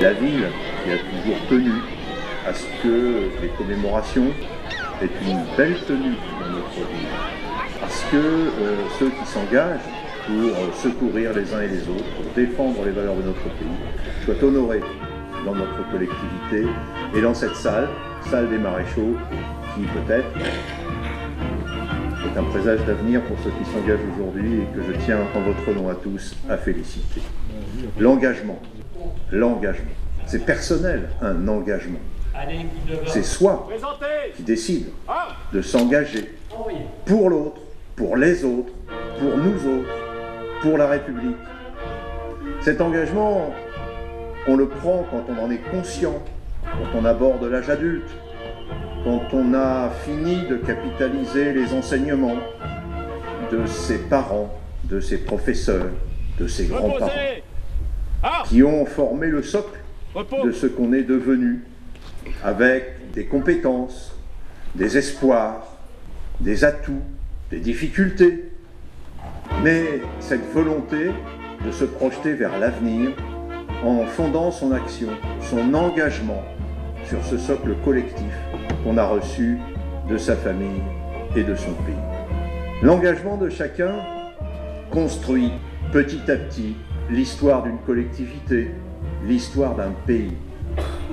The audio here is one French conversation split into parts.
La ville qui a toujours tenu à ce que les commémorations aient une belle tenue dans notre ville. Parce que ceux qui s'engagent pour secourir les uns et les autres, pour défendre les valeurs de notre pays, soient honorés dans notre collectivité et dans cette salle des maréchaux, qui peut-être est un présage d'avenir pour ceux qui s'engagent aujourd'hui et que je tiens en votre nom à tous à féliciter. L'engagement, c'est personnel, un engagement. C'est soi qui décide de s'engager pour l'autre, pour les autres, pour nous autres, pour la République. Cet engagement, on le prend quand on en est conscient, quand on aborde l'âge adulte, quand on a fini de capitaliser les enseignements de ses parents, de ses professeurs, de ses grands-parents, qui ont formé le socle de ce qu'on est devenu, avec des compétences, des espoirs, des atouts, des difficultés, mais cette volonté de se projeter vers l'avenir en fondant son action, son engagement sur ce socle collectif qu'on a reçu de sa famille et de son pays. L'engagement de chacun construit petit à petit l'histoire d'une collectivité, l'histoire d'un pays.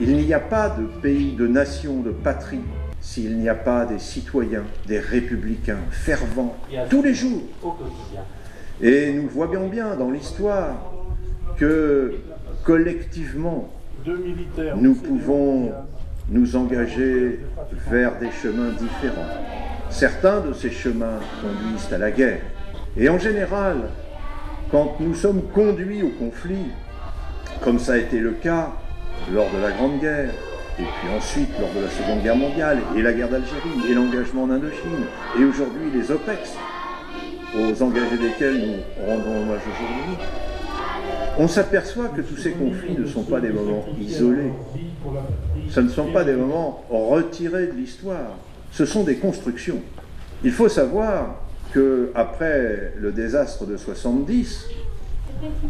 Il n'y a pas de pays, de nation, de patrie s'il n'y a pas des citoyens, des républicains fervents tous les jours. Et nous voyons bien dans l'histoire que collectivement, nous pouvons nous engager vers des chemins différents. Certains de ces chemins conduisent à la guerre. Et en général, quand nous sommes conduits au conflit, comme ça a été le cas lors de la Grande Guerre, et puis ensuite lors de la Seconde Guerre mondiale, et la guerre d'Algérie, et l'engagement en Indochine, et aujourd'hui les OPEX, aux engagés desquels nous rendons hommage aujourd'hui, on s'aperçoit que tous ces conflits ne sont pas des moments isolés. Ce ne sont pas des moments retirés de l'histoire. Ce sont des constructions. Il faut savoir qu'après le désastre de 70,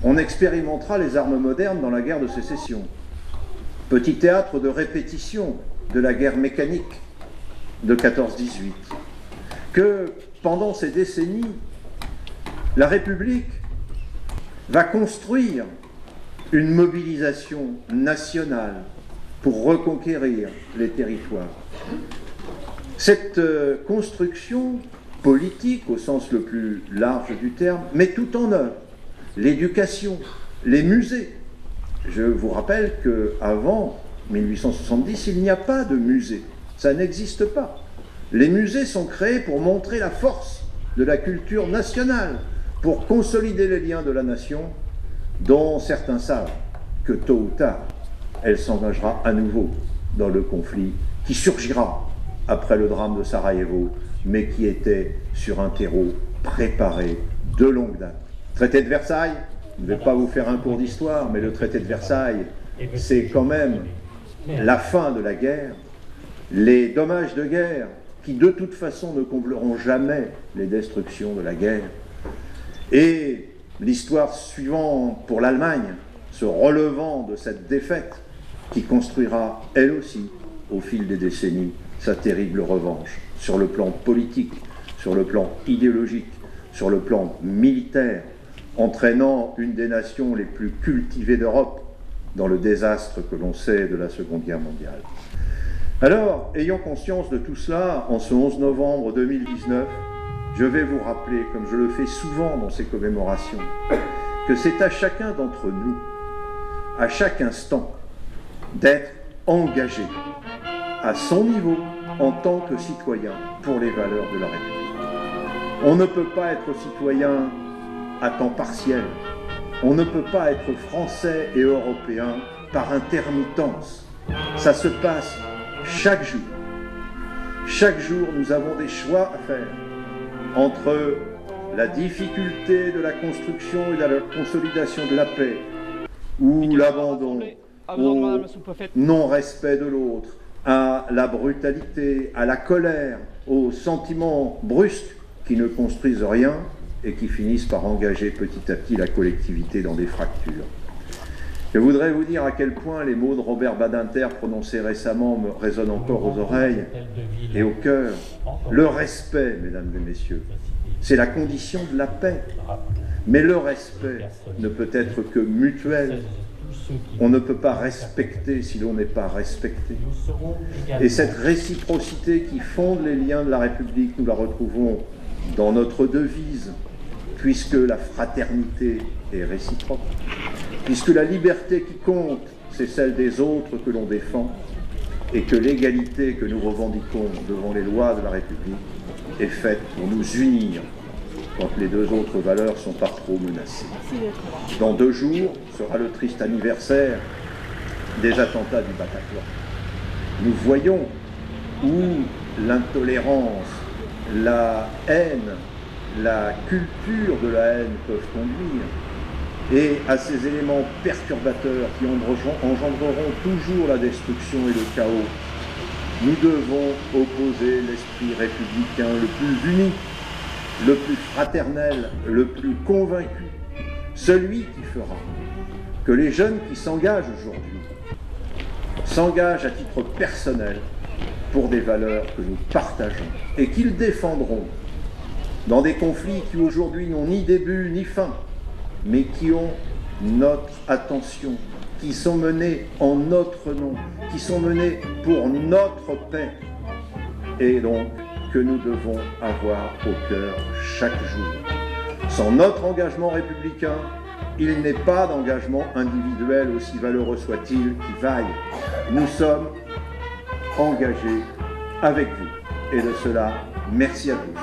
on expérimentera les armes modernes dans la guerre de sécession. Petit théâtre de répétition de la guerre mécanique de 14-18. Que pendant ces décennies, la République va construire une mobilisation nationale pour reconquérir les territoires. Cette construction politique, au sens le plus large du terme, met tout en œuvre. L'éducation, les musées. Je vous rappelle qu'avant 1870, il n'y a pas de musée. Ça n'existe pas. Les musées sont créés pour montrer la force de la culture nationale, pour consolider les liens de la nation, dont certains savent que tôt ou tard, elle s'engagera à nouveau dans le conflit qui surgira après le drame de Sarajevo, mais qui était sur un terreau préparé de longue date. Traité de Versailles, je ne vais pas vous faire un cours d'histoire, mais le traité de Versailles, c'est quand même la fin de la guerre, les dommages de guerre qui de toute façon ne combleront jamais les destructions de la guerre. Et l'histoire suivante pour l'Allemagne, se relevant de cette défaite, qui construira, elle aussi, au fil des décennies, sa terrible revanche, sur le plan politique, sur le plan idéologique, sur le plan militaire, entraînant une des nations les plus cultivées d'Europe dans le désastre que l'on sait de la Seconde Guerre mondiale. Alors, ayant conscience de tout cela, en ce 11 novembre 2019, je vais vous rappeler, comme je le fais souvent dans ces commémorations, que c'est à chacun d'entre nous, à chaque instant, d'être engagé à son niveau en tant que citoyen pour les valeurs de la République. On ne peut pas être citoyen à temps partiel. On ne peut pas être français et européen par intermittence. Ça se passe chaque jour. Chaque jour, nous avons des choix à faire entre la difficulté de la construction et de la consolidation de la paix, ou l'abandon, au non-respect de l'autre, à la brutalité, à la colère, aux sentiments brusques qui ne construisent rien et qui finissent par engager petit à petit la collectivité dans des fractures. Je voudrais vous dire à quel point les mots de Robert Badinter prononcés récemment me résonnent encore aux oreilles et au cœur. Le respect, mesdames et messieurs, c'est la condition de la paix. Mais le respect ne peut être que mutuel. On ne peut pas respecter si l'on n'est pas respecté. Et cette réciprocité qui fonde les liens de la République, nous la retrouvons dans notre devise, puisque la fraternité est réciproque, puisque la liberté qui compte, c'est celle des autres que l'on défend, et que l'égalité que nous revendiquons devant les lois de la République est faite pour nous unir quand les deux autres valeurs sont par trop menacées. Dans 2 jours sera le triste anniversaire des attentats du Bataclan. Nous voyons où l'intolérance, la haine, la culture de la haine peuvent conduire, et à ces éléments perturbateurs qui engendreront toujours la destruction et le chaos, nous devons opposer l'esprit républicain le plus uni, le plus fraternel, le plus convaincu, celui qui fera que les jeunes qui s'engagent aujourd'hui s'engagent à titre personnel pour des valeurs que nous partageons et qu'ils défendront dans des conflits qui aujourd'hui n'ont ni début ni fin, mais qui ont notre attention, qui sont menés en notre nom, qui sont menés pour notre paix, et donc que nous devons avoir au cœur chaque jour. Sans notre engagement républicain, il n'est pas d'engagement individuel, aussi valeureux soit-il, qui vaille. Nous sommes engagés avec vous. Et de cela, merci à tous.